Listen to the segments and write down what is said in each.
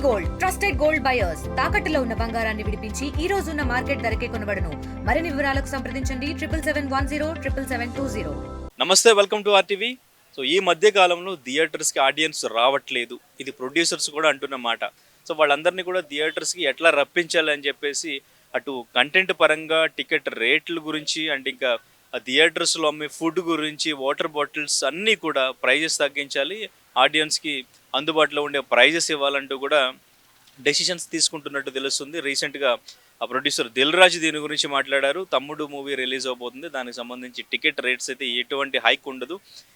Gold trusted gold buyers తాకట్టులో ఉన్న బంగారాన్ని విడిపించి ఈ రోజు ఉన్న మార్కెట్ ధరకే కొనబడును. మరిన్ని వివరాలకు సంప్రదించండి 7771077720. నమస్తే, వెల్కమ్ టు ఆర్టీవీ. సో ఈ మధ్య కాలంలో థియేటర్స్కి ఆడియన్స్ రావట్లేదు, ఇది ప్రొడ్యూసర్స్ కూడా అంటున్న మాట. సో వాళ్ళందరినీ కూడా థియేటర్స్కి ఎట్లా రప్పించాలి అని చెప్పేసి అటు కంటెంట్ పరంగా, టికెట్ రేట్ల గురించి అండ్ ఇంకా ఆ థియేటర్స్లో అమ్మే ఫుడ్ గురించి, వాటర్ బాటిల్స్ అన్నీ కూడా ప్రైజెస్ తగ్గించాలి, ఆడియన్స్కి అందుబాటులో ఉండే ప్రైజెస్ ఇవ్వాలంటూ కూడా డెసిషన్స్ తీసుకుంటున్నట్టు తెలుస్తుంది. రీసెంట్గా ఆ ప్రొడ్యూసర్ దిల్ రాజు దీని గురించి మాట్లాడారు. తమ్ముడు మూవీ రిలీజ్ అవబోతుంది, దానికి సంబంధించి టికెట్ రేట్స్ అయితే ఎటువంటి హైక్ ఉండదు,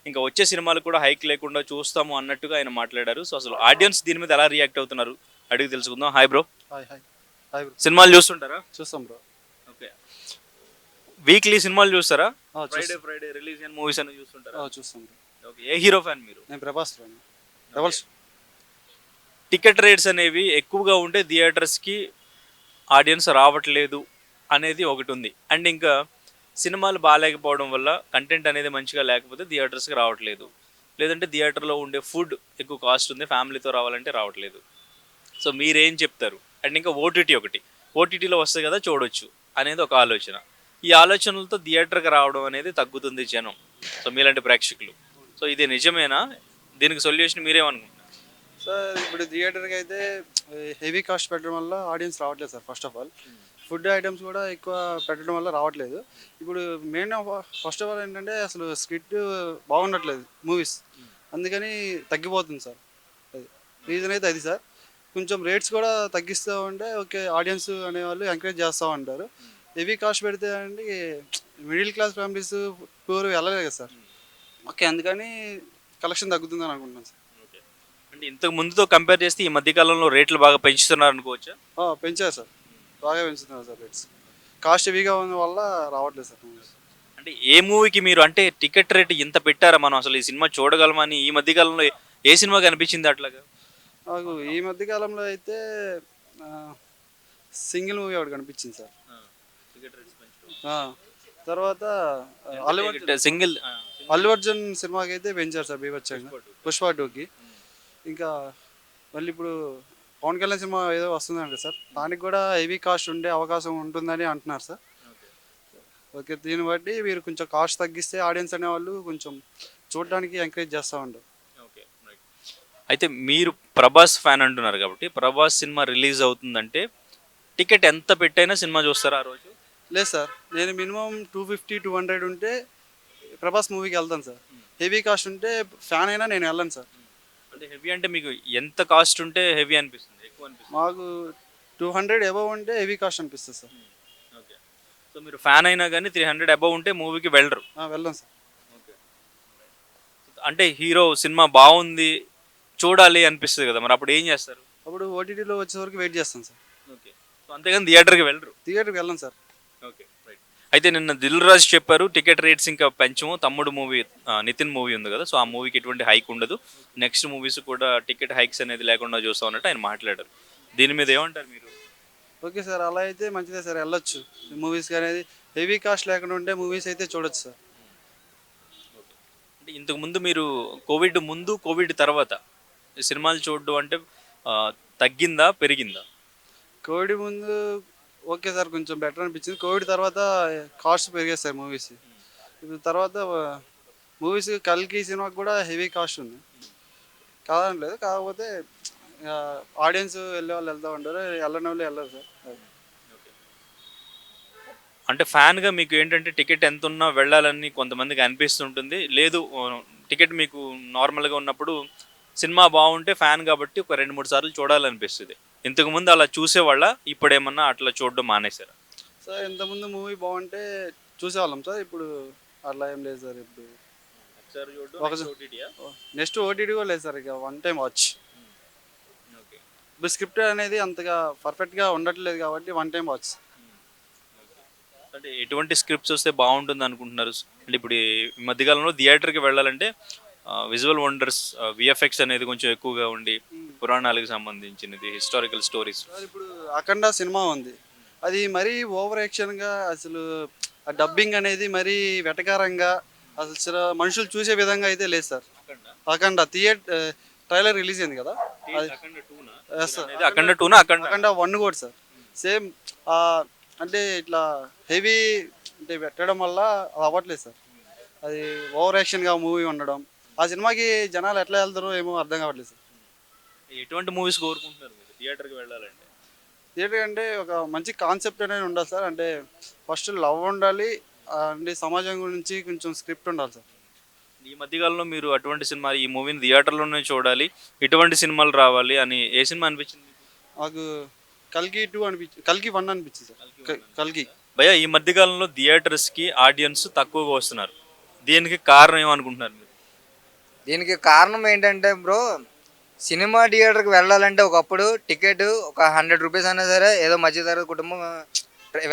ఇంకా వచ్చే సినిమాలు కూడా హైక్ లేకుండా చూస్తాము అన్నట్టుగా ఆయన మాట్లాడారు. సో అసలు ఆడియన్స్ దీని మీద ఎలా రియాక్ట్ అవుతున్నారు అడిగి తెలుసుకుందాం. Hi bro. Hi hi hi bro. సినిమాలు చూస్తుంటారా? చూస్తాం బ్రో. ఓకే, వీక్లీ సినిమాలు చూస్తారా? చూస్తాం. ఫ్రైడే రిలీజ్ అయిన మూవీస్ అని చూస్తుంటారా? చూస్తాం బ్రో. ఓకే, ఏ హీరో ఫ్యాన్ మీరు? నేను Prabhas fan. Rebels. Ticket rates అనేవి ఎక్కువగా ఉంటే థియేటర్స్కి ఆడియన్స్ రావట్లేదు అనేది ఒకటి ఉంది. అండ్ ఇంకా సినిమాలు బాగాలేకపోవడం వల్ల కంటెంట్ అనేది మంచిగా లేకపోతే థియేటర్స్కి రావట్లేదు, లేదంటే థియేటర్లో ఉండే ఫుడ్ ఎక్కువ కాస్ట్ ఉంది, ఫ్యామిలీతో రావాలంటే రావట్లేదు. సో మీరేం చెప్తారు? అండ్ ఇంకా ఓటీటీ ఒకటి, ఓటీటీలో వస్తే కదా చూడొచ్చు అనేది ఒక ఆలోచన. ఈ ఆలోచనలతో థియేటర్కి రావడం అనేది తగ్గుతుంది జనం, సో మీలాంటి ప్రేక్షకులు. సో ఇది నిజమేనా? దీనికి సొల్యూషన్ మీరేమనుకుంటున్నారు? సార్ ఇప్పుడు థియేటర్కి అయితే హెవీ కాస్ట్ పెట్టడం వల్ల ఆడియన్స్ రావట్లేదు sir. First of all food items కూడా ఎక్కువ పెట్టడం వల్ల రావట్లేదు. ఇప్పుడు మెయిన్ ఫస్ట్ ఆఫ్ ఆల్ ఏంటంటే అసలు స్క్రిప్ట్ బాగుండట్లేదు మూవీస్, అందుకని తగ్గిపోతుంది సార్. అది రీజన్ అయితే అది సార్. కొంచెం రేట్స్ కూడా తగ్గిస్తూ ఉంటే ఓకే, ఆడియన్స్ అనేవాళ్ళు ఎంకరేజ్ చేస్తూ ఉంటారు. హెవీ కాస్ట్ పెడితే అండి మిడిల్ క్లాస్ ఫ్యామిలీస్ పూర్ వెళ్ళలేదు కదా సార్. ఓకే, అందుకని కలెక్షన్ తగ్గుతుందని అనుకుంటున్నాను సార్. అంటే ఇంతకు ముందుతో కంపేర్ చేస్తే ఈ మధ్యకాలంలో రేట్లు బాగా పెంచుతున్నారు అనుకోవచ్చా? పెంచారు సార్, బాగా పెంచుతున్నారు సార్ రేట్స్. కాస్ట్ హెవీగా ఉన్న వల్ల రావట్లేదు సార్ మూవీస్. అంటే ఏ మూవీకి మీరు అంటే టికెట్ రేట్ ఇంత పెట్టారా, మనం అసలు ఈ సినిమా చూడగలమని ఈ మధ్యకాలంలో ఏ సినిమా కనిపించింది అట్లాగా? నాకు ఈ మధ్యకాలంలో అయితే సింగిల్ మూవీ ఒకటి కనిపించింది సార్. తర్వాత అల్లు అర్జున్ సినిమాకి అయితే పెంచారు సార్ బీభత్సంగా, పుష్ప 2కి. ఇంకా మళ్ళీ ఇప్పుడు పవన్ కళ్యాణ్ సినిమా ఏదో వస్తుందండి సార్, దానికి కూడా హెవీ కాస్ట్ ఉండే అవకాశం ఉంటుందని అంటున్నారు సార్. ఓకే, దీన్ని బట్టి మీరు కొంచెం కాస్ట్ తగ్గిస్తే ఆడియన్స్ అనేవాళ్ళు కొంచెం చూడడానికి ఎంకరేజ్ చేస్తూ ఉంటారు. ఓకే, అయితే మీరు ప్రభాస్ ఫ్యాన్ అంటున్నారు కాబట్టి ప్రభాస్ సినిమా రిలీజ్ అవుతుందంటే టికెట్ ఎంత పెట్టైనా సినిమా చూస్తారా ఆ రోజు? లేదు సార్, నేను మినిమం 250-200 ఉంటే ప్రభాస్ మూవీకి వెళ్తాను సార్. హెవీ కాస్ట్ ఉంటే ఫ్యాన్ అయినా నేను వెళ్ళను సార్. అంటే హెవీ అంటే మీకు ఎంత కాస్ట్ ఉంటే హెవీ అనిపిస్తుంది, ఎక్కువ అనిపిస్తుంది? మాకు 200 అబవ్ ఉంటే హెవీ కాస్ట్ అనిపిస్తుంది సార్. ఓకే, సో మీరు ఫ్యాన్ అయినా కానీ 300 అబవ్ ఉంటే మూవీకి వెళ్ళరు? వెళ్ళాం సార్. ఓకే, అంటే హీరో సినిమా బాగుంది చూడాలి అనిపిస్తుంది కదా, మరి అప్పుడు ఏం చేస్తారు? అప్పుడు ఓటీటీలో వచ్చే వరకు వెయిట్ చేస్తాను సార్. ఓకే, సో అంతేగాని థియేటర్కి వెళ్ళరు? థియేటర్కి వెళ్ళాను సార్. Okay, right. అయితే నిన్న దిల్ రాజు చెప్పారు టికెట్ రేట్స్ ఇంకా పెంచము, తమ్ముడు మూవీ నితిన్ మూవీ ఉంది కదా, సో ఆ మూవీకి ఎటువంటి హైక్ ఉండదు, నెక్స్ట్ మూవీస్ కూడా టికెట్ హైక్స్ అనేది లేకుండా చూస్తాం అన్నట్టు ఆయన మాట్లాడారు. దీని మీద ఏమంటారు మీరు? ఓకే సార్, అలా అయితే మంచిదే సార్, వెళ్ళొచ్చు మూవీస్కి అనేది. హెవీ కాస్ట్ లేకుండా ఉంటే మూవీస్ అయితే చూడొచ్చు సార్. అంటే ఇంతకు ముందు మీరు కోవిడ్ ముందు కోవిడ్ తర్వాత సినిమాలు చూడడం అంటే తగ్గిందా పెరిగిందా? కోవిడ్ ముందు ఓకే సార్, కొంచెం బెటర్ అనిపించింది. కోవిడ్ తర్వాత కాస్ట్ పెరిగాయి సార్ మూవీస్. ఇప్పుడు తర్వాత మూవీస్ కల్కి సినిమాకి కూడా హెవీ కాస్ట్ ఉంది, కాదనలేదు. కాకపోతే ఆడియన్స్ వెళ్ళే వాళ్ళు వెళ్తూ ఉంటారు, వెళ్ళని వాళ్ళు వెళ్ళరు సార్. అంటే ఫ్యాన్గా మీకు ఏంటంటే టికెట్ ఎంత ఉన్నా వెళ్ళాలని కొంతమందికి అనిపిస్తుంటుంది, లేదు టికెట్ మీకు నార్మల్గా ఉన్నప్పుడు సినిమా బాగుంటే ఫ్యాన్ కాబట్టి ఒక 2-3 సార్లు చూడాలనిపిస్తుంది. ఇంతకుముందు అలా చూసేవాళ్ళ, ఇప్పుడు ఏమన్నా అట్లా చూడడం మానేశారా? సార్ ఇంతకుముందు మూవీ బాగుంటే చూసేవాళ్ళం సార్, ఇప్పుడు అట్లా ఏం లేదు సార్. ఇప్పుడు నెక్స్ట్ ఓటీటీ కూడా లేదు సార్, ఇక వన్ టైం వాచ్. ఇప్పుడు స్క్రిప్ట్ అనేది అంతగా పర్ఫెక్ట్గా ఉండట్లేదు కాబట్టి వన్ టైం వాచ్. అంటే ఎటువంటి స్క్రిప్ట్స్ వస్తే బాగుంటుంది అనుకుంటున్నారు? అంటే ఇప్పుడు ఈ మధ్యకాలంలో థియేటర్కి వెళ్ళాలంటే విజువల్ వండర్స్, విఎఫ్ఎక్స్ అనేది కొంచెం ఎక్కువగా ఉండి పురాణాలకు సంబంధించినది, హిస్టారికల్ స్టోరీస్. ఇప్పుడు అఖండ సినిమా ఉంది, అది మరీ ఓవర్ యాక్షన్గా, అసలు ఆ డబ్బింగ్ అనేది మరీ వెటకారంగా, అసలు మనుషులు చూసే విధంగా అయితే లేదు సార్. అఖండ ట్రైలర్ రిలీజ్ అయింది కదా, ఎస్ సార్. అనేది అఖండ 2 నా అఖండ అఖండ 1 కూడా సార్ సేమ్. అంటే ఇట్లా హెవీ అంటే పెట్టడం వల్ల అది అవ్వట్లేదు సార్. అది ఓవర్ యాక్షన్గా మూవీ ఉండడం, ఆ సినిమాకి జనాలు ఎట్లా వెళ్తారో ఏమో అర్థం కావట్లేదు సార్. ఎటువంటి మూవీస్ కోరుకుంటున్నారు మీరు థియేటర్కి వెళ్ళాలంటే? థియేటర్ అంటే ఒక మంచి కాన్సెప్ట్ అనేది ఉండాలి సార్. అంటే ఫస్ట్ లవ్ ఉండాలి, అంటే సమాజం గురించి కొంచెం స్క్రిప్ట్ ఉండాలి సార్. ఈ మధ్యకాలంలో మీరు అటువంటి సినిమా ఈ మూవీని థియేటర్లోనే చూడాలి, ఇటువంటి సినిమాలు రావాలి అని ఏ సినిమా అనిపించింది మీకు? నాకు కల్కి 2 అనిపించింది, కల్కి 1 అనిపించింది సార్. కల్కి భయ్యా ఈ మధ్యకాలంలో థియేటర్స్కి ఆడియన్స్ తక్కువగా వస్తున్నారు, దీనికి కారణం ఏమనుకుంటున్నారు మీరు? దీనికి కారణం ఏంటంటే బ్రో, సినిమా థియేటర్కి వెళ్ళాలంటే ఒకప్పుడు టికెట్ ఒక 100 రూపీస్ అయినా సరే ఏదో మధ్యతరగతి కుటుంబం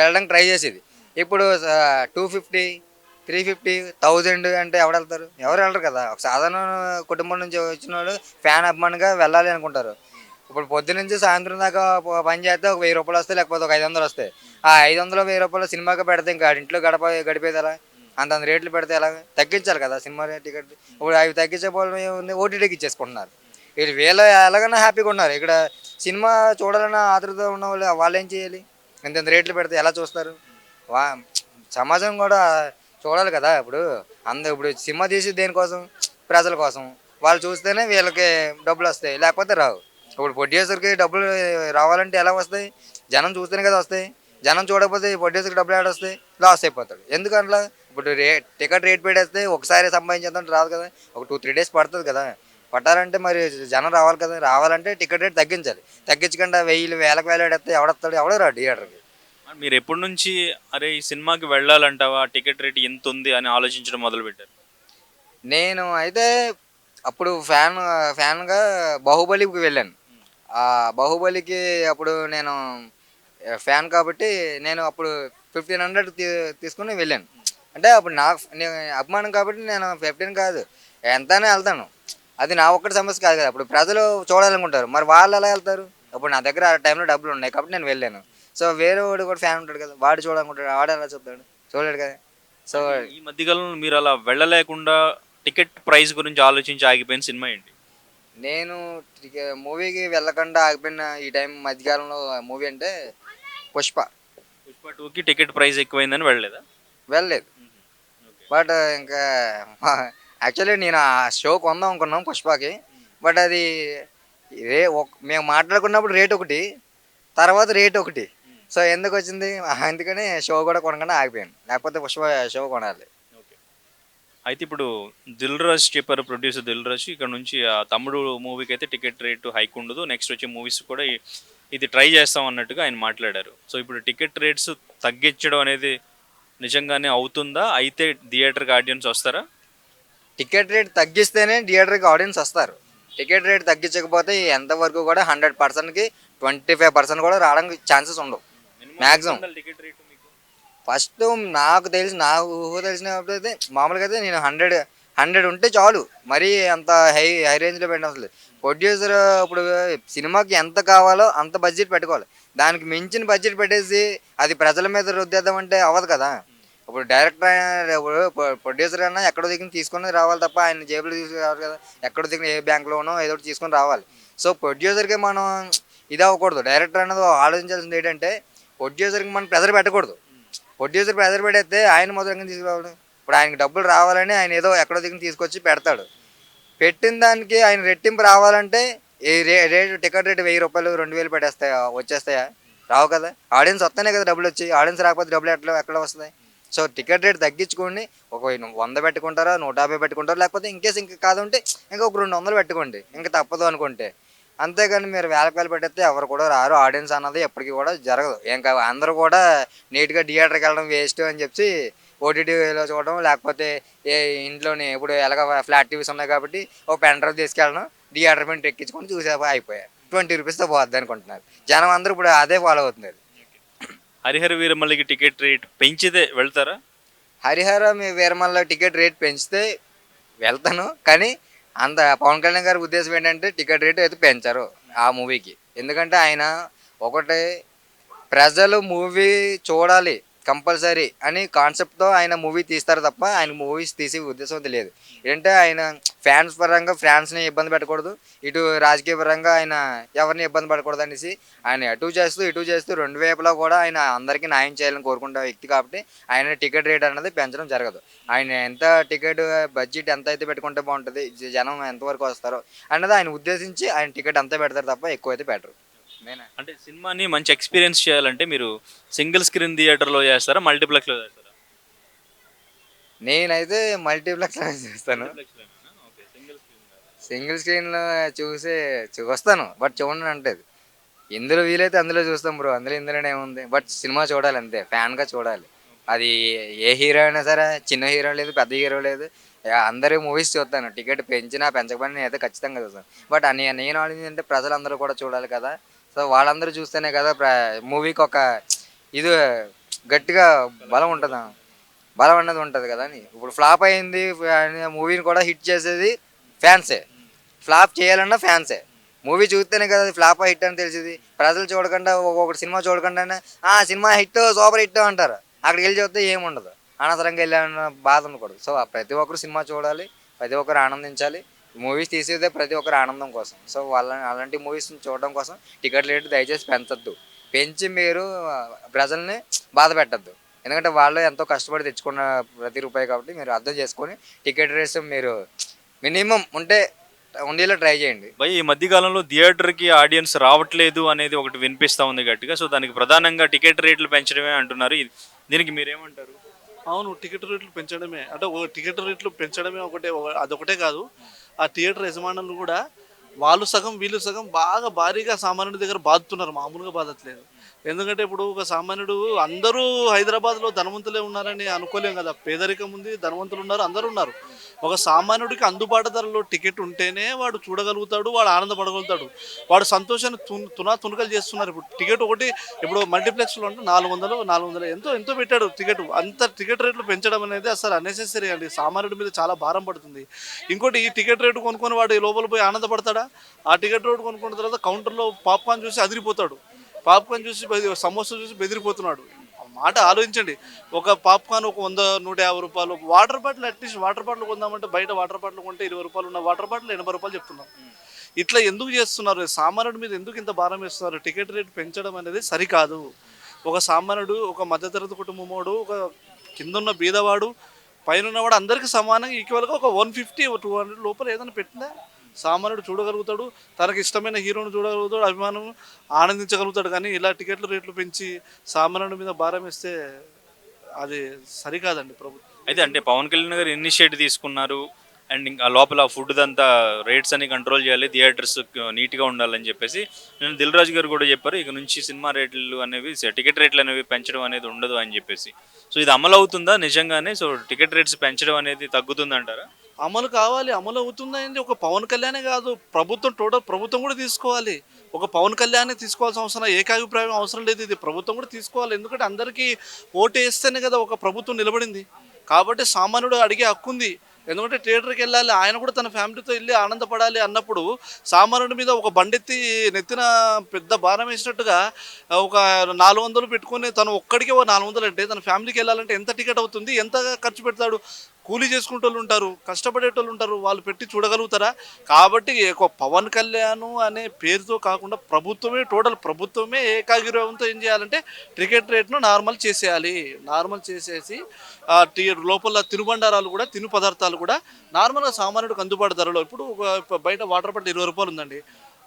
వెళ్ళడానికి ట్రై చేసేది. ఇప్పుడు 250, 350, 1000 అంటే ఎవరు వెళ్తారు? ఎవరు వెళ్ళరు కదా. ఒక సాధారణ కుటుంబం నుంచి వచ్చిన వాళ్ళు ఫ్యాన్ అభిమానిగా వెళ్ళాలి అనుకుంటారు. ఇప్పుడు పొద్దు నుంచి సాయంత్రం దాకా పని చేస్తే ఒక 1000 రూపాయలు వస్తాయి, లేకపోతే ఒక 500 వస్తాయి. ఆ 500, 1000 రూపాయలు సినిమాకి పెడితే ఇంకా ఇంట్లో గడిపేది ఎలా? అంతంత రేట్లు పెడితే ఎలా? తగ్గించాలి కదా సినిమా టికెట్. ఇప్పుడు అవి తగ్గించేపోవడం ఏముంది, ఓటీటీకి ఇచ్చేసుకుంటున్నారు. వీళ్ళు ఎలాగైనా హ్యాపీగా ఉన్నారు. ఇక్కడ సినిమా చూడాలన్న ఆతృత ఉన్న వాళ్ళు ఏం చేయాలి? ఇంత రేట్లు పెడితే ఎలా చూస్తారు? సమాజం కూడా చూడాలి కదా. ఇప్పుడు సినిమా తీసి దేనికోసం? ప్రజల కోసం. వాళ్ళు చూస్తేనే వీళ్ళకి డబ్బులు వస్తాయి, లేకపోతే రావు. ఇప్పుడు ప్రొడ్యూసర్కి డబ్బులు రావాలంటే ఎలా వస్తాయి? జనం చూస్తేనే కదా వస్తాయి. జనం చూడకపోతే ప్రొడ్యూసర్కి డబ్బులు ఆడ వస్తాయి, లాస్ అయిపోతాడు. ఎందుకంటే ఇప్పుడు టికెట్ రేట్ పెట్టేస్తే ఒకసారి సంపాదించేద్దాం రాదు కదా, ఒక 2-3 డేస్ పడుతుంది కదా. పట్టాలంటే మరి జనం రావాలి కదా. రావాలంటే టికెట్ రేట్ తగ్గించాలి. తగ్గించకుండా వేలకు వేలాడేస్తే ఎవడొస్తాడు? ఎవడో రాడు థియేటర్కి. మీరు ఎప్పటి నుంచి అరే ఈ సినిమాకి వెళ్ళాలంటావా, టికెట్ రేట్ ఎంత ఉంది అని ఆలోచించడం మొదలుపెట్టారు? నేను అయితే అప్పుడు ఫ్యాన్గా బాహుబలికి వెళ్ళాను. ఆ బాహుబలికి అప్పుడు నేను ఫ్యాన్ కాబట్టి నేను అప్పుడు 1500 తీసుకుని వెళ్ళాను. అంటే అప్పుడు నేను అభిమానం కాబట్టి నేను 15 కాదు ఎంతనే వెళ్తాను. అది నా ఒక్కటి సమస్య కాదు కదా. ఇప్పుడు ప్రజలు చూడాలనుకుంటారు, మరి వాళ్ళు ఎలా వెళ్తారు? అప్పుడు నా దగ్గర ఆ టైంలో డబ్బులు ఉన్నాయి కాబట్టి నేను వెళ్ళాను. సో వేరే వాడు కూడా ఫ్యాన్ ఉంటాడు కదా, వాడు చూడాలనుకుంటాడు, వాడు ఎలా చూస్తాడు? చూడలేడు కదా. సో ఈ మధ్యకాలంలో మీరు అలా వెళ్ళలేకుండా టికెట్ ప్రైస్ గురించి ఆలోచించి ఆగిపోయిన సినిమా ఏంటి? నేను మూవీకి వెళ్ళకుండా ఆగిపోయిన ఈ టైం మధ్యకాలంలో మూవీ అంటే పుష్ప. పుష్ప 2కి టికెట్ ప్రైస్ ఎక్కువైందని వెళ్ళలేదా? వెళ్ళలేదు. బట్ ఇంకా యాక్చువల్లీ నేను ఆ షో కొందాం అనుకున్నాం పుష్పకి. బట్ అది మేము మాట్లాడుకున్నప్పుడు రేట్ ఒకటి, తర్వాత రేట్ ఒకటి. సో ఎందుకు వచ్చింది? అందుకని షో కూడా కొనకుండా ఆగిపోయాను. లేకపోతే పుష్ప షో కొనాలి. అయితే ఇప్పుడు దిల్ రాజు చెప్పారు, ప్రొడ్యూసర్ దిల్ రాజు, ఇక్కడ నుంచి ఆ తమ్ముడు మూవీకి అయితే టికెట్ రేటు హైక్ ఉండదు, నెక్స్ట్ వచ్చే మూవీస్ కూడా ఇది ట్రై చేస్తాం అన్నట్టుగా ఆయన మాట్లాడారు. సో ఇప్పుడు టికెట్ రేట్స్ తగ్గించడం అనేది నిజంగానే అవుతుందా? అయితే థియేటర్కి ఆడియన్స్ వస్తారా? టికెట్ రేట్ తగ్గిస్తేనే థియేటర్కి ఆడియన్స్ వస్తారు. టికెట్ రేట్ తగ్గించకపోతే ఎంతవరకు కూడా 100%కి 25% కూడా రావడానికి ఛాన్సెస్ ఉండవు మ్యాక్సిమం. టికెట్ రేటు మీకు ఫస్ట్ నాకు తెలిసినప్పుడు అయితే మామూలుగా అయితే నేను 100 ఉంటే చాలు. మరీ అంత హై రేంజ్లో పెట్టడం అసలు. ప్రొడ్యూసర్ ఇప్పుడు సినిమాకి ఎంత కావాలో అంత బడ్జెట్ పెట్టుకోవాలి. దానికి మించిన బడ్జెట్ పెట్టేసి అది ప్రజల మీద రుద్దేద్దామంటే అవ్వదు కదా. ఇప్పుడు డైరెక్టర్ ఇప్పుడు ప్రొడ్యూసర్ అన్నా ఎక్కడో దిగిన తీసుకొని రావాలి తప్ప ఆయన జేబులో తీసుకురావాలి కదా. ఎక్కడో దిగిన ఏ బ్యాంక్లోనో ఏదో ఒకటి తీసుకొని రావాలి. సో ప్రొడ్యూసర్కి మనం ఇది అవ్వకూడదు. డైరెక్టర్ అనేది ఆలోచించాల్సింది ఏంటంటే ప్రొడ్యూసర్కి మనం ప్రెజర్ పెట్టకూడదు. ప్రొడ్యూసర్ ప్రెజర్ పెడితే ఆయన మొదలుగా తీసుకురావాలి. ఇప్పుడు ఆయనకి డబ్బులు రావాలని ఆయన ఏదో ఎక్కడో దిగిన తీసుకొచ్చి పెడతాడు. పెట్టిన దానికి ఆయన రెట్టింపు రావాలంటే ఈ రేటు టికెట్ రేటు 1000 రూపాయలు 2000 పెట్టేస్తాయా? వచ్చేస్తాయా? రావు కదా. ఆడియన్స్ వస్తేనే కదా డబ్బులు వచ్చి. ఆడియన్స్ రాకపోతే డబ్బులు ఎక్కడ వస్తాయి? సో టికెట్ రేట్ తగ్గించుకోండి. ఒక 100 పెట్టుకుంటారా, 150 పెట్టుకుంటారా, లేకపోతే ఇంకా కాదంటే ఇంకా ఒక 200 పెట్టుకోండి, ఇంకా తప్పదు అనుకుంటే. అంతేగాని మీరు వేలకు పెట్టేస్తే ఎవరు కూడా రారు. ఆడియన్స్ అన్నది ఎప్పటికీ కూడా జరగదు. ఇంకా అందరూ కూడా నీట్గా థియేటర్కి వెళ్ళడం వేస్ట్ అని చెప్పి ఓటీటీలో చూడడం, లేకపోతే ఇంట్లోనే ఇప్పుడు ఎలాగ ఫ్లాట్ టీవీస్ ఉన్నాయి కాబట్టి ఒక పెన్ డ్రైవ్ తీసుకెళ్ళడం, థియేటర్ మీద ఎక్కించుకొని చూసే అయిపోయాయి. 20 రూపీస్తో పోద్ది అనుకుంటున్నారు జనం. అందరూ ఇప్పుడు అదే ఫాలో అవుతున్నారు. హరిహర వీరమల్లికి టికెట్ రేట్ పెంచితే వెళ్తారా? హరిహర వీరమల్ల టికెట్ రేట్ పెంచితే వెళ్తాను. కానీ అంత పవన్ కళ్యాణ్ గారి ఉద్దేశం ఏంటంటే టికెట్ రేట్ అయితే పెంచారు ఆ మూవీకి. ఎందుకంటే ఆయన ఒకటి ప్రజలు మూవీ చూడాలి కంపల్సరీ అని కాన్సెప్ట్తో ఆయన మూవీ తీస్తారు తప్ప ఆయన మూవీస్ తీసే ఉద్దేశం అయితే లేదు. ఏంటంటే ఆయన ఫ్యాన్స్ పరంగా ఫ్యాన్స్ని ఇబ్బంది పెట్టకూడదు, ఇటు రాజకీయ పరంగా ఆయన ఎవరిని ఇబ్బంది పడకూడదు అనేసి ఆయన అటు చేస్తూ ఇటు చేస్తూ రెండు వైపులా కూడా ఆయన అందరికీ న్యాయం చేయాలని కోరుకునే వ్యక్తి కాబట్టి ఆయన టికెట్ రేట్ అనేది పెంచడం జరగదు. ఆయన ఎంత టికెట్ బడ్జెట్ ఎంత అయితే పెట్టుకుంటే బాగుంటుంది, జనం ఎంతవరకు వస్తారో అన్నది ఆయన ఉద్దేశించి ఆయన టికెట్ అంతా పెడతారు తప్ప ఎక్కువ అయితే పెట్టరు. అంటే సినిమాని మంచి ఎక్స్పీరియన్స్ చేయాలంటే మీరు సింగిల్ స్క్రీన్ థియేటర్లో చేస్తారా, మల్టీప్లెక్స్లో చేస్తారా? నేనైతే మల్టీప్లెక్స్ చూస్తాను. సింగిల్ స్క్రీన్లో చూస్తాను బట్ చూడండి అంటే ఎందులో వీలైతే అందులో చూస్తాం బ్రో, ఇందులోనే ఏముంది, బట్ సినిమా చూడాలి అంతే, ఫ్యాన్గా చూడాలి. అది ఏ హీరో అయినా సరే, చిన్న హీరో లేదు పెద్ద హీరో లేదు, అందరూ మూవీస్ చూస్తాను. టికెట్ పెంచినా పెంచకపోయినా నేనైతే ఖచ్చితంగా చూస్తాను. బట్ నేను ఆలోచించింటే ప్రజలందరూ కూడా చూడాలి కదా, సో వాళ్ళందరూ చూస్తేనే కదా మూవీకి ఒక ఇది గట్టిగా బలం ఉంటుంది, బలం అన్నది ఉంటుంది కదా అని. ఇప్పుడు ఫ్లాప్ అయింది మూవీని కూడా హిట్ చేసేది ఫ్యాన్సే, ఫ్లాప్ చేయాలన్నా ఫ్యాన్సే. మూవీ చూస్తేనే కదా ఫ్లాప్ హిట్ అని తెలిసింది. ప్రజలు చూడకుండా ఒక్కొక్కటి సినిమా చూడకుండానే సినిమా హిట్ సూపర్ హిట్ అంటారు, అక్కడికి వెళ్ళి చూస్తే ఏముండదు, అనవసరంగా వెళ్ళాలన్న బాధ ఉండకూడదు. సో ప్రతి ఒక్కరు సినిమా చూడాలి, ప్రతి ఒక్కరు ఆనందించాలి. మూవీస్ తీసేదే ప్రతి ఒక్కరు ఆనందం కోసం. సో అలాంటి మూవీస్ చూడడం కోసం టికెట్ రేటు దయచేసి పెంచొద్దు, పెంచి మీరు ప్రజల్ని బాధ పెట్టద్దు. ఎందుకంటే వాళ్ళు ఎంతో కష్టపడి తెచ్చుకున్న ప్రతి రూపాయి కాబట్టి మీరు అర్థం చేసుకొని టికెట్ రేట్స్ మీరు మినిమం ఉండేలా ట్రై చేయండి. భయ్ ఈ మధ్యకాలంలో థియేటర్కి ఆడియన్స్ రావట్లేదు అనేది ఒకటి వినిపిస్తూ ఉంది గట్టిగా. సో దానికి ప్రధానంగా టికెట్ రేట్లు పెంచడమే అంటున్నారు. దీనికి మీరేమంటారు? అవును, టికెట్ రేట్లు పెంచడమే అంటే టికెట్ రేట్లు పెంచడమే అదొకటే కాదు, ఆ థియేటర్ యజమానులు కూడా వాళ్ళు సగం వీళ్ళు సగం బాగా భారీగా సామాన్యుడి దగ్గర బాదుతున్నారు, మామూలుగా బాధట్లేదు. ఎందుకంటే ఇప్పుడు ఒక సామాన్యుడు అందరూ హైదరాబాద్లో ధనవంతులే ఉన్నారని అనుకోలేం కదా, పేదరికం ఉంది, ధనవంతులు ఉన్నారు, అందరూ ఉన్నారు. ఒక సామాన్యుడికి అందుబాటు ధరలో టికెట్ ఉంటేనే వాడు చూడగలుగుతాడు, వాడు ఆనందపడగలుగుతాడు, వాడు సంతోషాన్ని తునకలు చేస్తున్నారు. ఇప్పుడు టికెట్ ఒకటి ఇప్పుడు మల్టీప్లెక్స్లో అంటే 400 ఎంతో పెట్టాడు టికెట్. అంత టికెట్ రేట్లు పెంచడం అనేది అసలు అన్నెసెసరీ అండి, సామాన్యుడి మీద చాలా భారం పడుతుంది. ఇంకోటి ఈ టికెట్ రేటు కొనుక్కొని వాడు లోపల పోయి ఆనందపడతాడా? ఆ టికెట్ రేటు కొనుక్కున్న తర్వాత కౌంటర్లో పాప్కార్న్ చూసి అదిరిపోతాడు, పాప్కార్న్ చూసి సమోసా చూసి బెదిరిపోతున్నాడు. మాట ఆలోచించండి, ఒక పాప్కార్న్ ఒక 100-150 రూపాయలు, water bottle at least water bottle కొందామంటే బయట వాటర్ బాటిల్ కొంటే 20 రూపాయలు ఉన్న వాటర్ బాటిల్ 80 రూపాయలు చెప్తున్నారు. ఇట్లా ఎందుకు చేస్తున్నారు? సామాన్యుడి మీద ఎందుకు ఇంత భారం వేస్తున్నారు? టికెట్ రేట్ పెంచడం అనేది సరికాదు. ఒక సామాన్యుడు, ఒక మధ్యతరగతి కుటుంబమోడు, ఒక కిందున్న బీదవాడు, పైన ఉన్నవాడు అందరికీ సమానంగా ఈక్వల్గా ఒక 150-200 లోపల ఏదైనా పెట్టినా సామాన్యుడు చూడగలుగుతాడు, తనకి ఇష్టమైన హీరోని చూడగలుగుతాడు, అభిమానం ఆనందించగలుగుతాడు. కానీ ఇలా టికెట్ల రేట్లు పెంచి సామాన్యుడి మీద భారం వేస్తే అది సరికాదండి ప్రభుత్వం. అయితే అంటే పవన్ కళ్యాణ్ గారు ఇనిషియేటివ్ తీసుకున్నారు అండ్ ఇంకా లోపల ఫుడ్ అంతా రేట్స్ అన్ని కంట్రోల్ చేయాలి, థియేటర్స్ నీట్గా ఉండాలని చెప్పేసి నేను దిల్ రాజు గారు కూడా చెప్పారు, ఇక నుంచి సినిమా రేట్లు అనేవి టికెట్ రేట్లు అనేవి పెంచడం అనేది ఉండదు అని చెప్పేసి. సో ఇది అమలు అవుతుందా నిజంగానే? సో టికెట్ రేట్స్ పెంచడం అనేది తగ్గుతుందంటారా? అమలు కావాలి, అమలు అవుతుందండి. ఒక పవన్ కళ్యాణే కాదు, ప్రభుత్వం కూడా తీసుకోవాలి. ఒక పవన్ కళ్యాణ్ తీసుకోవాల్సిన అవసరం, ఏకాభిప్రాయం అవసరం లేదు, ఇది ప్రభుత్వం కూడా తీసుకోవాలి. ఎందుకంటే అందరికీ ఓటు వేస్తేనే కదా ఒక ప్రభుత్వం నిలబడింది. కాబట్టి సామాన్యుడు అడిగే హక్కు ఉంది. ఎందుకంటే థియేటర్కి వెళ్ళాలి, ఆయన కూడా తన ఫ్యామిలీతో వెళ్ళి ఆనందపడాలి అన్నప్పుడు సామాన్యుడి మీద ఒక బండెత్తి నెత్తిన పెద్ద భారం వేసినట్టుగా ఒక 400 పెట్టుకొని తను ఒక్కడికే 400 అంటే తన ఫ్యామిలీకి వెళ్ళాలంటే ఎంత టికెట్ అవుతుంది, ఎంత ఖర్చు పెడతాడు? కూలీ చేసుకునేటోళ్ళు ఉంటారు, కష్టపడేటోళ్ళు ఉంటారు, వాళ్ళు పెట్టి చూడగలుగుతారా? కాబట్టి ఒక పవన్ కళ్యాణ్ అనే పేరుతో కాకుండా ప్రభుత్వమే ఏకాగ్రహంతో ఏం చేయాలంటే టికెట్ రేట్ను నార్మల్ చేసేయాలి. నార్మల్ చేసేసి లోపల తినుబండారాలు కూడా, తిను పదార్థాలు కూడా నార్మల్గా సామాన్యుడికి అందుబాటు ధరలో, ఇప్పుడు బయట వాటర్ బాటిల్ 20 రూపాయలు ఉందండి,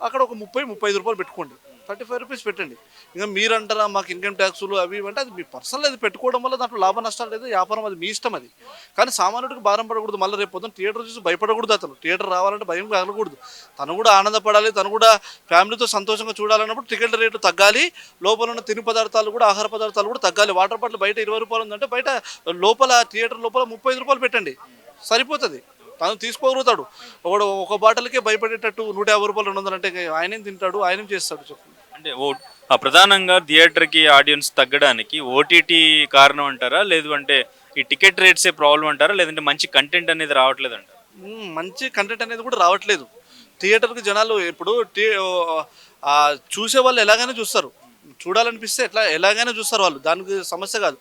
అక్కడ ఒక 30-35 రూపాయలు పెట్టుకోండి, 35 రూపీస్ పెట్టండి. ఇంకా మీరు అంటారా మాకు ఇన్కమ్ ట్యాక్సులు అవి అంటే అది మీ పర్సనల్, అది పెట్టుకోవడం వల్ల దాంట్లో లాభ నష్టాలు లేదు, వ్యాపారం అది మీ ఇష్టం. అది కానీ సామాన్యుడికి భారం పడకూడదు. మళ్ళీ రేపు పొద్దున థియేటర్ చూసి భయపడకూడదు, అతను థియేటర్ రావాలంటే భయం కలగకూడదు, తను కూడా ఆనందపడాలి, తను కూడా ఫ్యామిలీతో సంతోషంగా చూడాలన్నప్పుడు టికెట్ రేటు తగ్గాలి, లోపల ఉన్న తిను పదార్థాలు కూడా, ఆహార పదార్థాలు కూడా తగ్గాలి. వాటర్ బాటిల్ బయట 20 రూపాయలు ఉందంటే బయట లోపల థియేటర్ లోపల 35 రూపాయలు పెట్టండి, సరిపోతుంది, తను తీసుకోగలుగుతాడు. ఒక బాటిల్కే భయపడేటట్టు 150 రూపాయలు 200 అంటే ఆయనేం తింటాడు, ఆయనేం చేస్తాడు చెప్పండి. అంటే ప్రధానంగా థియేటర్కి ఆడియన్స్ తగ్గడానికి ఓటీటీ కారణం అంటారా, లేదు అంటే ఈ టికెట్ రేట్సే ప్రాబ్లం అంటారా, లేదంటే మంచి కంటెంట్ అనేది రావట్లేదు అంటారా? మంచి కంటెంట్ అనేది కూడా రావట్లేదు. థియేటర్కి జనాలు ఇప్పుడు చూసే వాళ్ళు ఎలాగైనా చూస్తారు, చూడాలనిపిస్తే ఎలాగైనా చూస్తారు వాళ్ళు, దానికి సమస్య కాదు.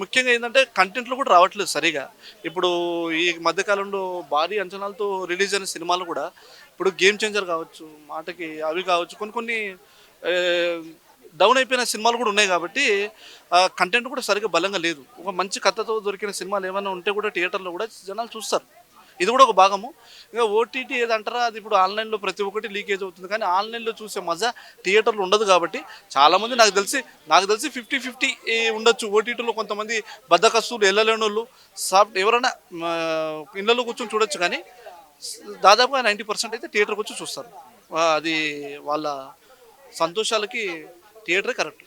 ముఖ్యంగా ఏంటంటే కంటెంట్లు కూడా రావట్లేదు సరిగా. ఇప్పుడు ఈ మధ్యకాలంలో భారీ అంచనాలతో రిలీజ్ అయిన సినిమాలు కూడా ఇప్పుడు గేమ్ చేంజర్ కావచ్చు, మాటకి అవి కావచ్చు, కొన్ని కొన్ని డౌన్ అయిపోయిన సినిమాలు కూడా ఉన్నాయి కాబట్టి కంటెంట్ కూడా సరిగ్గా బలంగా లేదు. ఒక మంచి కథతో దొరికిన సినిమాలు ఏమైనా ఉంటే కూడా థియేటర్లో కూడా జనాలు చూస్తారు. ఇది కూడా ఒక భాగము. ఇంకా ఓటీటీ ఏదంటారా, అది ఇప్పుడు ఆన్లైన్లో ప్రతి ఒక్కటి లీకేజ్ అవుతుంది, కానీ ఆన్లైన్లో చూసే మజా థియేటర్లో ఉండదు. కాబట్టి చాలామంది నాకు తెలిసి 50-50 ఉండొచ్చు. ఓటీటీలో కొంతమంది బద్దకస్తులు, వెళ్ళలేని వాళ్ళు, ఎవరైనా ఇళ్ళలో కూర్చొని చూడొచ్చు, కానీ దాదాపుగా 90% అయితే థియేటర్కి వచ్చి చూస్తారు. అది వాళ్ళ సంతోషాలకి థియేటరే కరెక్ట్.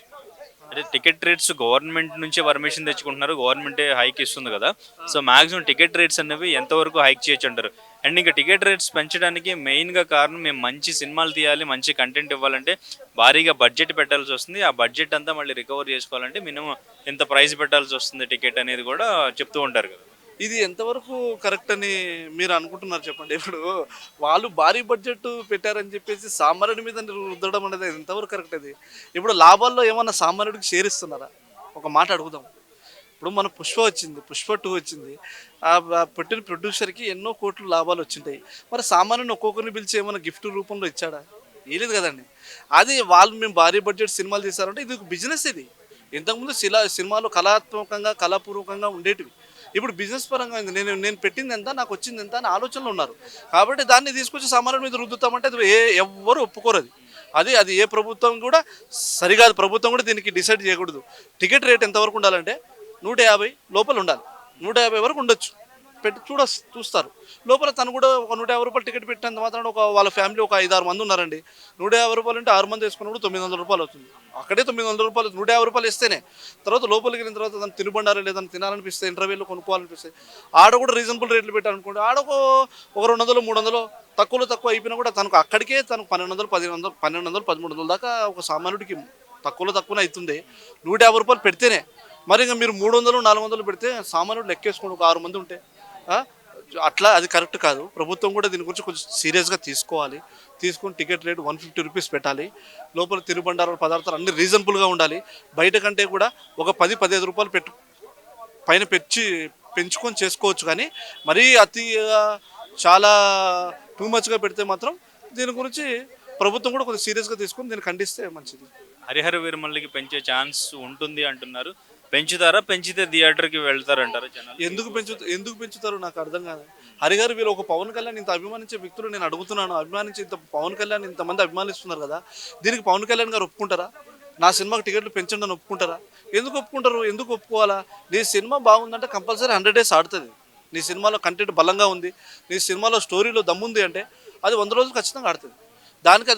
అంటే టికెట్ రేట్స్ గవర్నమెంట్ నుంచే పర్మిషన్ తెచ్చుకుంటున్నారు, గవర్నమెంటే హైక్ ఇస్తుంది కదా. సో మాక్సిమం టికెట్ రేట్స్ అనేవి ఎంతవరకు హైక్ చేయొచ్చు అంటారు? అండ్ ఇంకా టికెట్ రేట్స్ పెంచడానికి మెయిన్గా కారణం మేము మంచి సినిమాలు తీయాలి, మంచి కంటెంట్ ఇవ్వాలంటే భారీగా బడ్జెట్ పెట్టాల్సి వస్తుంది. ఆ బడ్జెట్ అంతా మళ్ళీ రికవర్ చేసుకోవాలంటే మినిమం ఎంత ప్రైస్ పెట్టాల్సి వస్తుంది టికెట్ అనేది కూడా చెప్తూ ఉంటారు కదా. ఇది ఎంతవరకు కరెక్ట్ అని మీరు అనుకుంటున్నారు చెప్పండి? ఇప్పుడు వాళ్ళు భారీ బడ్జెట్ పెట్టారని చెప్పేసి సామాన్యుడి మీద రుద్దడం అనేది ఎంతవరకు కరెక్ట్? అది ఇప్పుడు లాభాల్లో ఏమన్నా సామాన్యుడికి షేర్ ఇస్తున్నారా? ఒక మాట అడుగుదాం. ఇప్పుడు మన పుష్ప వచ్చింది, పుష్ప 2 వచ్చింది, పెట్టిన ప్రొడ్యూసర్కి ఎన్నో కోట్లు లాభాలు వచ్చింటాయి. మరి సామాన్యుని ఒక్కొక్కరిని పిలిచి ఏమైనా గిఫ్ట్ రూపంలో ఇచ్చాడా? ఏలేదు కదండి. అది వాళ్ళు మేము భారీ బడ్జెట్ సినిమాలు తీశారంటే ఇది ఒక బిజినెస్. ఇది ఇంతకుముందు సినిమాలు కళాత్మకంగా కళాపూర్వకంగా ఉండేటివి. ఇప్పుడు బిజినెస్ పరంగా నేను పెట్టింది ఎంత, నాకు వచ్చింది ఎంత అని ఆలోచనలు ఉన్నారు. కాబట్టి దాన్ని తీసుకొచ్చి సామాన్యుల మీద రుద్దుతామంటే అది ఎవ్వరు ఒప్పుకోరు. అది ఏ ప్రభుత్వం కూడా సరికాదు. ప్రభుత్వం కూడా దీనికి డిసైడ్ చేయకూడదు. టికెట్ రేట్ ఎంతవరకు ఉండాలంటే 150 లోపల ఉండాలి. 150 వరకు ఉండొచ్చు. చూస్తారు. లోపల తను కూడా ఒక 150 రూపాయలు టికెట్ పెట్టినంత మాత్రం వాళ్ళ ఫ్యామిలీ ఒక 5-6 మంది ఉన్నారండి. 150 రూపాయలు అంటే 6 మంది వేసుకున్నప్పుడు 900 రూపాయలు అవుతుంది. అక్కడే 900 రూపాయలు, 150 రూపాయలు ఇస్తేనే. తర్వాత లోపలికి వెళ్ళిన తర్వాత దాన్ని తినుబండారు లేదని తినాలనిపిస్తే, ఇంటర్వ్యూలో కొనుక్కోవాలనిపిస్తే ఆడ కూడా రీజనబుల్ రేట్లు పెట్టాలనుకోండి, ఆడ ఒక 200-300 తక్కువ అయిపోయినా కూడా తనకు అక్కడికే తనకు 1200, 1300 దాకా ఒక సామాన్యుడికి తక్కువనే అవుతుంది 150 రూపాయలు పెడితేనే. మరి ఇంకా మీరు 300-400 పెడితే సామాన్యుడు లెక్కేసుకోండి, ఒక 6 మంది ఉంటే. అట్లా అది కరెక్ట్ కాదు. ప్రభుత్వం కూడా దీని గురించి కొంచెం సీరియస్గా తీసుకొని టికెట్ రేట్ 150 రూపీస్ పెట్టాలి. లోపల తినుబండారాలు, పదార్థాలు అన్ని రీజనబుల్గా ఉండాలి. బయట కంటే కూడా ఒక 10-15 రూపాయలు పైన పెంచుకొని చేసుకోవచ్చు. కానీ మరీ అతిగా చాలా టూ మచ్గా పెడితే మాత్రం దీని గురించి ప్రభుత్వం కూడా కొంచెం సీరియస్గా తీసుకొని దీన్ని ఖండిస్తే మంచిది. హరిహర వీరమల్లికి పెంచే ఛాన్స్ ఉంటుంది అంటున్నారు. పెంచుతారా? పెంచితే థియేటర్కి వెళ్తారంటారా జనాలు? ఎందుకు పెంచుతారు నాకు అర్థం కాదు. హరిగారు వీళ్ళు ఒక పవన్ కళ్యాణ్ ఇంత అభిమానించే వ్యక్తులు నేను అడుగుతున్నాను. ఇంత పవన్ కళ్యాణ్ ఇంతమంది అభిమానిస్తున్నారు కదా, దీనికి పవన్ కళ్యాణ్ గారు ఒప్పుకుంటారా? నా సినిమాకి టికెట్లు పెంచండి అని ఒప్పుకుంటారా? ఎందుకు ఒప్పుకుంటారు? ఎందుకు ఒప్పుకోవాలా? నీ సినిమా బాగుందంటే కంపల్సరీ 100 days ఆడుతుంది. నీ సినిమాలో కంటెంట్ బలంగా ఉంది, నీ సినిమాలో స్టోరీలో దమ్ముంది అంటే అది 100 రోజులు ఖచ్చితంగా ఆడుతుంది. దానికి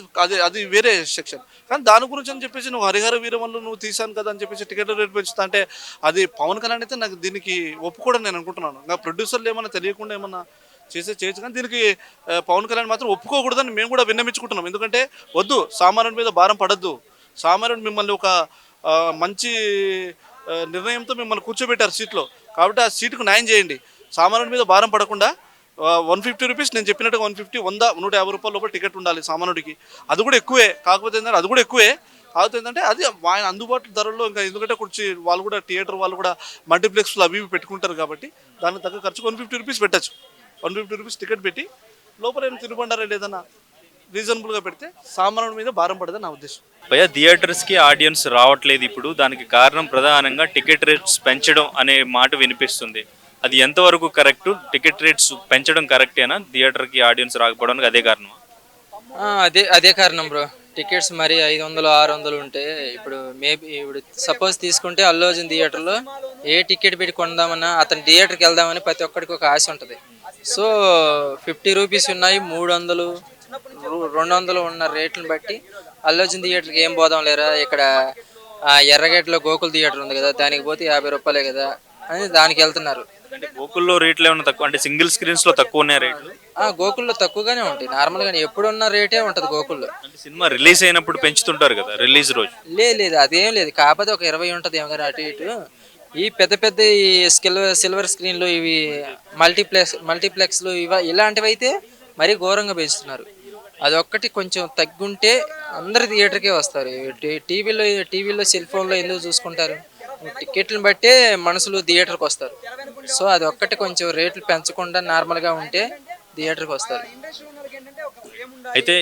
అది వేరే సెక్షన్. కానీ దాని గురించి అని చెప్పేసి నువ్వు హరిహర వీరమల్లు నువ్వు తీసాను కదా అని చెప్పేసి టికెట్ రేట్ పెంచుతా అంటే అది పవన్ కళ్యాణ్ అయితే నాకు దీనికి ఒప్పుకోవడం నేను అనుకుంటున్నాను. ఇంకా ప్రొడ్యూసర్లు ఏమన్నా తెలియకుండా ఏమన్నా చేయొచ్చు, కానీ దీనికి పవన్ కళ్యాణ్ మాత్రం ఒప్పుకోకూడదని మేము కూడా విన్నమించుకుంటున్నాం. ఎందుకంటే వద్దు, సామాన్యుడి మీద భారం పడద్దు. సామాన్యుడు మిమ్మల్ని ఒక మంచి నిర్ణయంతో మిమ్మల్ని కూర్చోబెట్టారు సీట్లో, కాబట్టి ఆ సీటుకు న్యాయం చేయండి. సామాన్యుడి మీద భారం పడకుండా 150 రూపీస్ నేను చెప్పినట్టుగా 150, 100, 150 రూపాయల లోపల టికెట్ ఉండాలి సామాన్యుడికి. అది కూడా ఎక్కువే. కాకపోతే ఏంటంటే అది కూడా ఎక్కువే. కాకపోతే ఏంటంటే అది ఆయన అందుబాటు ధరల్లో, ఇంకా ఎందుకంటే వాళ్ళు కూడా థియేటర్ వాళ్ళు కూడా మల్టీప్లెక్స్లు అవి పెట్టుకుంటారు కాబట్టి దానికి తగ్గ ఖర్చు 150 రూపీస్ పెట్టచ్చు. 150 రూపీస్ టికెట్ పెట్టి లోపల ఏం తినుబండారా లేదన్నా రీజనబుల్గా పెడితే సామాన్యుడి మీద భారం పడదని నా ఉద్దేశం. భయ్యా, థియేటర్స్కి ఆడియన్స్ రావట్లేదు ఇప్పుడు. దానికి కారణం ప్రధానంగా టికెట్ రేట్స్ పెంచడం అనే మాట వినిపిస్తుంది. అది ఎంతవరకు కరెక్ట్? టికెట్ రేట్స్ పెంచడం కరెక్టేనా? థియేటర్కి ఆడియన్స్ రాకపోవడానికి అదే కారణమా? అదే కారణం బ్రో. టికెట్స్ మరి 500-600 ఉంటే ఇప్పుడు సపోజ్ తీసుకుంటే అల్లు అర్జున్ థియేటర్లో ఏ టికెట్ పెట్టి కొందామన్నా అతను థియేటర్కి వెళ్దామని ప్రతి ఒక్కరికి ఒక ఆశ ఉంటుంది. సో 50 రూపీస్ ఉన్నాయి, 300, 200 ఉన్న రేట్లను బట్టి అల్లు అర్జున్ థియేటర్కి ఏం పోదాం లేరా, ఇక్కడ ఎర్రగేట్లో గోకుల్ థియేటర్ ఉంది కదా, దానికి పోతే 50 రూపాయలే కదా అని దానికి వెళ్తున్నారు. అంటే గోకుల్లో రేట్లు ఏమైనా తక్కువ, అంటే సింగిల్ స్క్రీన్స్లో తక్కువ ఉన్నాయి రేట్లు? గోకుల్లో తక్కువగానే ఉంటాయి నార్మల్గానే, ఎప్పుడున్న రేటే ఉంటుంది గోకుల్లో. అంటే సినిమా రిలీజ్ అయినప్పుడు పెంచుతుంటారు కదా, రిలీజ్ రోజు? లేదు అదేం లేదు. కాకపోతే ఒక 20 ఉంటుంది ఏమో కానీ అటు ఇటు. ఈ పెద్ద ఈ సిల్వర్ స్క్రీన్లు, ఇవి మల్టీప్లెక్స్లు ఇలాంటివి అయితే మరీ ఘోరంగా పెంచుతున్నారు. అదొక్కటి కొంచెం తగ్గుంటే అందరు థియేటర్కే వస్తారు. టీవీలో సెల్ ఫోన్లో ఎందుకు చూసుకుంటారు? టికెట్లను బట్టే మనుషులు థియేటర్కి వస్తారు. సో అది ఒక్కటి కొంచెం రేట్లు పెంచకుండా నార్మల్గా ఉంటే థియేటర్కి వస్తారు. అయితే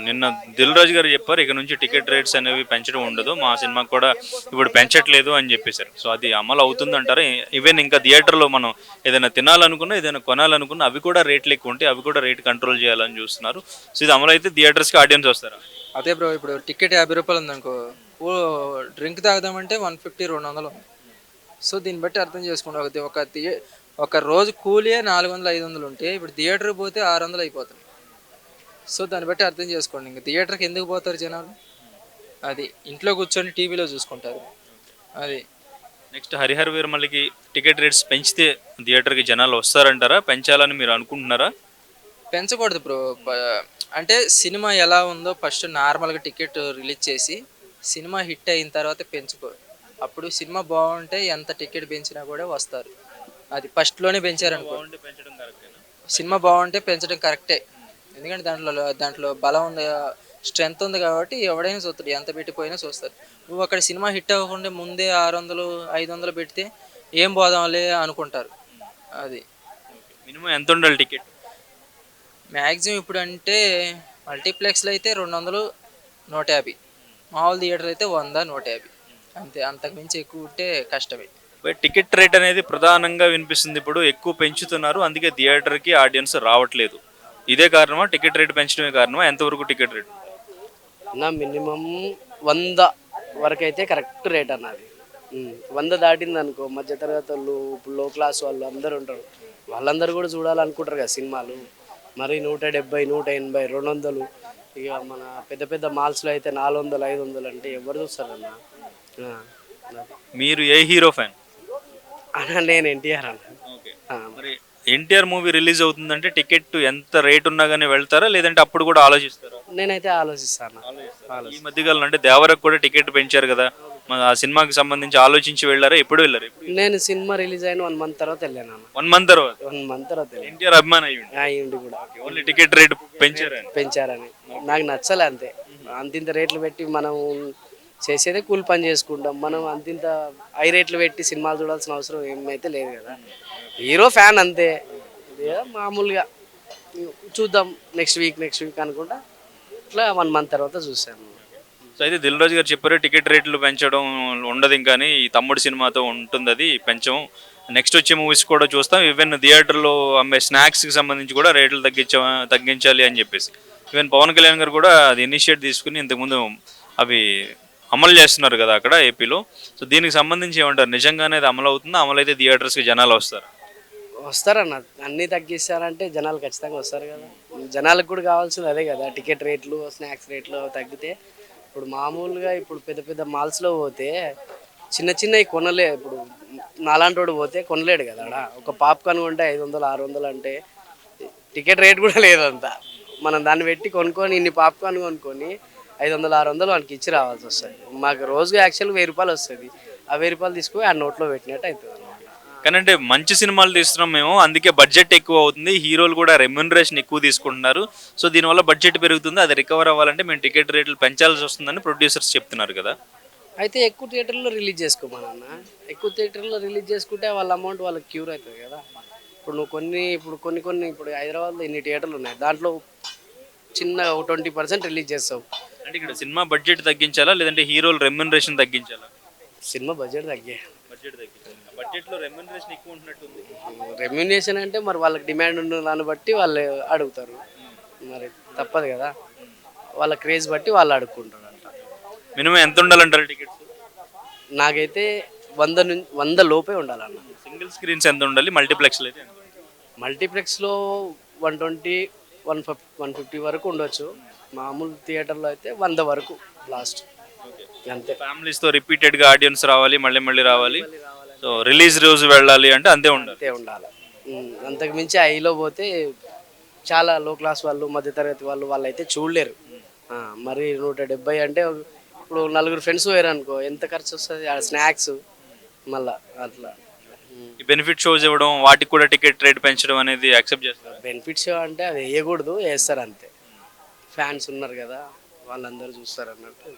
నిన్న దిల్ రాజు గారు చెప్పారు ఇక నుంచి టికెట్ రేట్స్ అనేవి పెంచడం ఉండదు, మా సినిమాకి కూడా ఇప్పుడు పెంచట్లేదు అని చెప్పేశారు. సో అది అమలు అవుతుందంటారా? ఈవెన్ ఇంకా థియేటర్లో మనం ఏదైనా తినాలనుకున్నా ఏదైనా కొనాలనుకున్నా అవి కూడా రేట్లు ఎక్కువ ఉంటాయి, అవి కూడా రేట్ కంట్రోల్ చేయాలని చూస్తున్నారు. సో ఇది అమలు అయితే థియేటర్స్కి ఆడియన్స్ వస్తారా? అదే బ్రో, ఇప్పుడు టికెట్ 50 రూపాయలు ఉందనుకో, ఓ డ్రింక్ తాగుదామంటే 150 200 ఉంది. సో దీన్ని బట్టి అర్థం చేసుకోండి, ఒక రోజు కూలియే 400 500 ఉంటే ఇప్పుడు థియేటర్కి పోతే 600 అయిపోతుంది. సో దాన్ని బట్టి అర్థం చేసుకోండి, ఇంకా థియేటర్కి ఎందుకు పోతారు జనాలు? అది ఇంట్లో కూర్చొని టీవీలో చూసుకుంటారు. అది నెక్స్ట్ హరిహర వీరమల్లికి టికెట్ రేట్స్ పెంచితే థియేటర్కి జనాలు వస్తారంటారా? పెంచాలని మీరు అనుకుంటున్నారా? పెంచకూడదు బ్రో. అంటే సినిమా ఎలా ఉందో ఫస్ట్ నార్మల్గా టికెట్ రిలీజ్ చేసి సినిమా హిట్ అయిన తర్వాత పెంచుకో. అప్పుడు సినిమా బాగుంటే ఎంత టికెట్ పెంచినా కూడా వస్తారు. అది ఫస్ట్లోనే పెంచారనుకో, పెంచడం కరెక్టేనా? సినిమా బాగుంటే పెంచడం కరెక్టే. ఎందుకంటే దాంట్లో బలం ఉంది, స్ట్రెంత్ ఉంది కాబట్టి ఎవడైనా చూస్తాడు, ఎంత పెట్టిపోయినా చూస్తారు. నువ్వు అక్కడ సినిమా హిట్ అవ్వకుండా ముందే 600 500 పెడితే ఏం పోదాంలే అనుకుంటారు. అది మినిమం ఎంత ఉండాలి టికెట్? మ్యాక్సిమం ఇప్పుడు అంటే మల్టీప్లెక్స్లో అయితే 200 150, మామూలు థియేటర్ అయితే 100 150 అంతే. అంతకుమించి ఎక్కువ ఉంటే కష్టమే. బట్ టికెట్ రేట్ అనేది ప్రధానంగా వినిపిస్తుంది, ఇప్పుడు ఎక్కువ పెంచుతున్నారు, అందుకే థియేటర్కి ఆడియన్స్ రావట్లేదు. ఇదే కారణమా? టికెట్ రేట్ పెంచడమే కారణమా? ఎంతవరకు టికెట్ రేట్? నా మినిమం 100 వరకు అయితే కరెక్ట్ రేట్ అన్నది. 100 దాటింది అనుకో, మధ్యతరగతి వాళ్ళు, ఇప్పుడు లో క్లాస్ వాళ్ళు అందరూ ఉంటారు, వాళ్ళందరూ కూడా చూడాలనుకుంటారు కదా సినిమాలు. మరి 170 180 200, ఇక మన పెద్ద పెద్ద మాల్స్లో అయితే 400 500 అంటే ఎవరు చూస్తారన్న? మీరు ఏ హీరో ఫ్యాన్? అన్న నేను ఎన్టీఆర్ అన్న. ఓకే. ఆ, మరి ఎన్టీఆర్ మూవీ రిలీజ్ అవుతుందంటే టికెట్ ఎంత రేట్ ఉన్నా కానీ వెళ్తారా, లేదంటే అప్పుడు కూడా ఆలోచిస్తారా? నేనైతే ఆలోచిస్తాను. ఈ మధ్యకాలంలో అంటే దేవరకు కూడా టికెట్ పెంచారు కదా, మన ఆ సినిమాకి సంబంధించి ఆలోచించి వెళ్ళారా? ఎప్పుడు వెళ్ళారు? నేను సినిమా రిలీజ్ అయిన 1 month తర్వాత వెళ్ళాను అన్న. 1 month తర్వాత 1 month తర్వాత వెళ్ళాను. ఎన్టీఆర్ అభిమాని అయ్యింది. అయ్యిండి కూడా ఓన్లీ టికెట్ రేట్ పెంచారని. పెంచారని నాకు నచ్చలే అంతే. అంతింత రేట్లు పెట్టి మనం చేసేదే కూలి పని చేసుకుంటాం, మనం అంతింత హై రేట్లు పెట్టి సినిమాలు చూడాల్సిన అవసరం ఏమైతే లేదు కదా. హీరో ఫ్యాన్ అంతే, ఇక మామూలుగా చూద్దాం నెక్స్ట్ వీక్ అనుకుంటా ఇట్లా 1 month తర్వాత చూసాను. సో అయితే దిల్ రాజు గారు చెప్పారు టికెట్ రేట్లు పెంచడం ఉండదు, ఇంకా ఈ తమ్ముడు సినిమాతో ఉంటుంది, అది పెంచం. నెక్స్ట్ వచ్చే మూవీస్ కూడా చూస్తాం, ఈవెన్ థియేటర్లో అమ్మే స్నాక్స్కి సంబంధించి కూడా రేట్లు తగ్గించాలి అని చెప్పేసి. ఈవెన్ పవన్ కళ్యాణ్ గారు కూడా అది ఇనిషియేట్ తీసుకుని ఇంతకుముందు అవి అమలు చేస్తున్నారు కదా అక్కడ ఏపీలో. సో దీనికి సంబంధించి ఏమంటారు? నిజంగానే అది అమలు అవుతుందా? అమలు అయితే థియేటర్స్కి జనాలు వస్తారు? వస్తారన్న, అన్నీ తగ్గిస్తారంటే జనాలు ఖచ్చితంగా వస్తారు కదా. జనాలకు కూడా కావాల్సింది అదే కదా, టికెట్ రేట్లు స్నాక్స్ రేట్లు తగ్గితే. ఇప్పుడు మామూలుగా ఇప్పుడు పెద్ద పెద్ద మాల్స్లో పోతే చిన్నవి కొనలే. ఇప్పుడు నాలాంటి వాడు పోతే కొనలేడు కదా ఆడ. ఒక పాప్కార్న్ కొంటే 500 600 అంటే టికెట్ రేట్ కూడా లేదంతా. మనం దాన్ని పెట్టి కొనుక్కొని ఇన్ని పాప్కార్న్ కొనుక్కొని 500 600 వానికి ఇచ్చి రావాల్సి వస్తుంది. మాకు రోజుగా యాక్చువల్గా 1000 రూపాయలు వస్తుంది. ఆ 1000 రూపాయలు తీసుకుని ఆ నోట్లో పెట్టినట్టు అవుతుంది అనమాట. కానీ అంటే మంచి సినిమాలు తీస్తున్నాం మేము, అందుకే బడ్జెట్ ఎక్కువ అవుతుంది, హీరోలు కూడా రెమ్యూనరేషన్ ఎక్కువ తీసుకుంటున్నారు, సో దీనివల్ల బడ్జెట్ పెరుగుతుంది, అది రికవర్ అవ్వాలంటే మేము టికెట్ రేట్లు పెంచాల్సి వస్తుందని ప్రొడ్యూసర్స్ చెప్తున్నారు కదా. అయితే ఎక్కువ థియేటర్లో రిలీజ్ చేసుకోమన్న, ఎక్కువ థియేటర్లో రిలీజ్ చేసుకుంటే వాళ్ళ అమౌంట్ వాళ్ళకి క్యూర్ అవుతుంది కదా. ఇప్పుడు నువ్వు కొన్ని ఇప్పుడు హైదరాబాద్లో ఇన్ని థియేటర్లు ఉన్నాయి, దాంట్లో చిన్న 20% రిలీజ్ చేస్తావు. అంటే ఇక్కడ సినిమా బడ్జెట్ తగ్గించాలా, లేదంటే హీరోలు రెమ్యూనరేషన్ తగ్గించాలా? సినిమా బడ్జెట్ తగ్గే. బడ్జెట్ తగ్గించాలి, బడ్జెట్లో రెమ్యూనరేషన్ ఎక్కువ ఉంటున్నట్టుంది. రెమ్యునేషన్ అంటే మరి వాళ్ళకి డిమాండ్ ఉన్న దాన్ని బట్టి వాళ్ళు అడుగుతారు, మరి తప్పదు కదా, వాళ్ళ క్రేజ్ బట్టి వాళ్ళు అడుక్కుంటారు అంట. మినిమం ఎంత ఉండాలంటారు టికెట్స్? నాకైతే 100 లోపే ఉండాలన్న. సింగిల్ స్క్రీన్స్ ఎంత ఉండాలి? మల్టీప్లెక్స్లో అయితే ఎంత ఉండాలి? మల్టీప్లెక్స్లో 120 150 వరకు ఉండొచ్చు, మామూలు థియేటర్లో అయితే 100 వరకు లాస్ట్ అంతే. ఫ్యామిలీస్తో రిపీటెడ్గా ఆడియన్స్ రావాలి, మళ్ళీ మళ్ళీ రావాలి, సో రిలీజ్ రోజు వెళ్ళాలి అంటే అంతే ఉండాలి. అంతే ఉండాలి. అంతకు మించి హైలో పోతే చాలా లో క్లాస్ వాళ్ళు మధ్యతరగతి వాళ్ళు అయితే చూడలేరు. మరి 170 అంటే ఇప్పుడు 4 ఫ్రెండ్స్ పోయారు అనుకో, ఎంత ఖర్చు వస్తుంది ఆ స్నాక్స్ మళ్ళా అట్లా. ఈ బెనిఫిట్ షోస్ ఇవ్వడం, వాటికి కూడా టికెట్ రేట్ పెంచడం అనేది యాక్సెప్ట్ చేస్తారు? బెనిఫిట్స్ అంటే అది వేయకూడదు, వేస్తారు అంతే. ఫ్యాన్స్ ఉన్నారు కదా వాళ్ళందరూ చూస్తారు అన్నట్టు.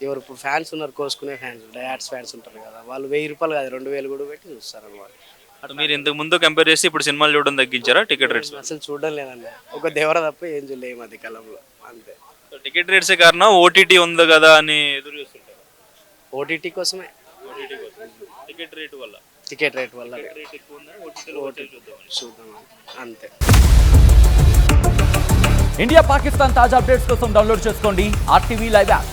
ఎవరు ఇప్పుడు ఫ్యాన్స్ ఉన్నారు, కోసుకునే ఫ్యాన్స్, డయాట్స్ ఫ్యాన్స్ ఉంటారు కదా, వాళ్ళు 1000 రూపాయలు కాదు 2000 కూడా పెట్టి చూస్తారు అన్నమాట. మీరు ఇంతకు ముందు కంపేర్ చేసి ఇప్పుడు సినిమాలు చూడడం తగ్గించారా టికెట్ రేట్స్? అసలు చూడడం లేదన్న, ఒక దేవర తప్ప ఏం చూడలే ఈ మధ్య కాలంలో అంతే. టికెట్ రేట్సే కారణం ఓటీటీ ఉంది కదా అని ఎదురు చూస్తుంటారు. ఓటీటీ కోసమే, టికెట్ రేట్ వల్ల టికెట్ రేట్ వల్ల రేట్ ఎక్కువ ఉందని ఓటీటీ చూద్దాం అంతే. ఇండియా పాకిస్తాన్ తాజా అప్డేట్స్ కోసం డౌన్లోడ్ చేసుకోండి RTV లైవ్ యాప్.